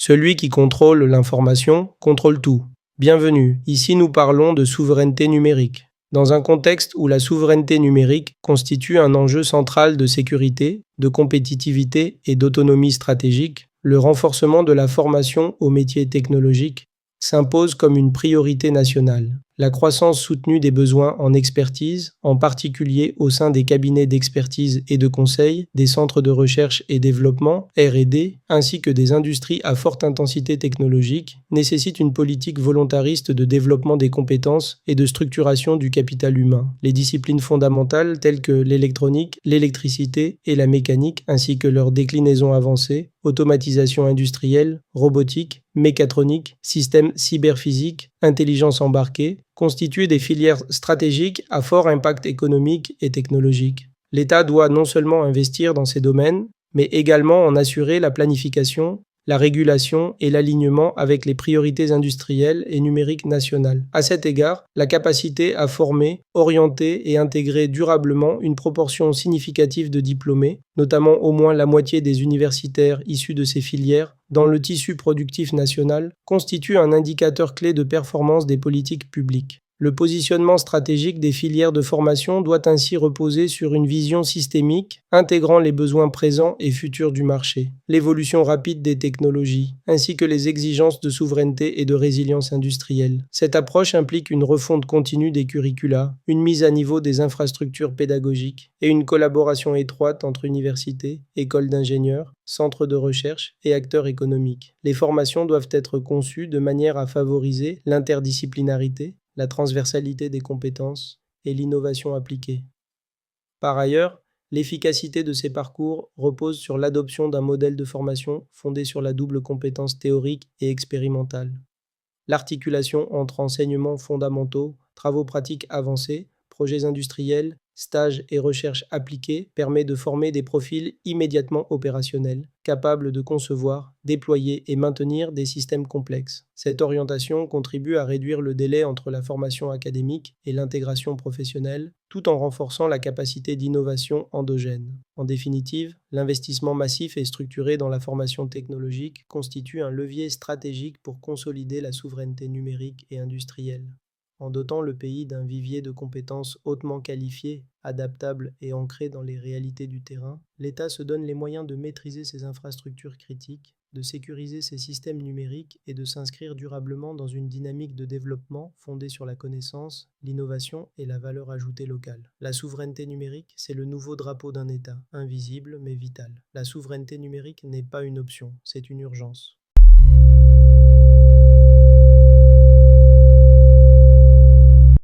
Celui qui contrôle l'information contrôle tout. Bienvenue, ici nous parlons de souveraineté numérique. Dans un contexte où la souveraineté numérique constitue un enjeu central de sécurité, de compétitivité et d'autonomie stratégique, le renforcement de la formation aux métiers technologiques s'impose comme une priorité nationale. La croissance soutenue des besoins en expertise, en particulier au sein des cabinets d'expertise et de conseil, des centres de recherche et développement, R&D, ainsi que des industries à forte intensité technologique, nécessite une politique volontariste de développement des compétences et de structuration du capital humain. Les disciplines fondamentales telles que l'électronique, l'électricité et la mécanique, ainsi que leurs déclinaisons avancées, automatisation industrielle, robotique, mécatronique, systèmes cyberphysiques, intelligence embarquée, constituent des filières stratégiques à fort impact économique et technologique. L'État doit non seulement investir dans ces domaines, mais également en assurer la planification, la régulation et l'alignement avec les priorités industrielles et numériques nationales. À cet égard, la capacité à former, orienter et intégrer durablement une proportion significative de diplômés, notamment au moins la moitié des universitaires issus de ces filières, dans le tissu productif national, constitue un indicateur clé de performance des politiques publiques. Le positionnement stratégique des filières de formation doit ainsi reposer sur une vision systémique, intégrant les besoins présents et futurs du marché, l'évolution rapide des technologies, ainsi que les exigences de souveraineté et de résilience industrielle. Cette approche implique une refonte continue des curricula, une mise à niveau des infrastructures pédagogiques et une collaboration étroite entre universités, écoles d'ingénieurs, centres de recherche et acteurs économiques. Les formations doivent être conçues de manière à favoriser l'interdisciplinarité, la transversalité des compétences et l'innovation appliquée. Par ailleurs, l'efficacité de ces parcours repose sur l'adoption d'un modèle de formation fondé sur la double compétence théorique et expérimentale. L'articulation entre enseignements fondamentaux, travaux pratiques avancés, projets industriels, stages et recherches appliquées permet de former des profils immédiatement opérationnels, capables de concevoir, déployer et maintenir des systèmes complexes. Cette orientation contribue à réduire le délai entre la formation académique et l'intégration professionnelle, tout en renforçant la capacité d'innovation endogène. En définitive, l'investissement massif et structuré dans la formation technologique constitue un levier stratégique pour consolider la souveraineté numérique et industrielle. En dotant le pays d'un vivier de compétences hautement qualifiées, adaptables et ancrées dans les réalités du terrain, l'État se donne les moyens de maîtriser ses infrastructures critiques, de sécuriser ses systèmes numériques et de s'inscrire durablement dans une dynamique de développement fondée sur la connaissance, l'innovation et la valeur ajoutée locale. La souveraineté numérique, c'est le nouveau drapeau d'un État, invisible mais vital. La souveraineté numérique n'est pas une option, c'est une urgence.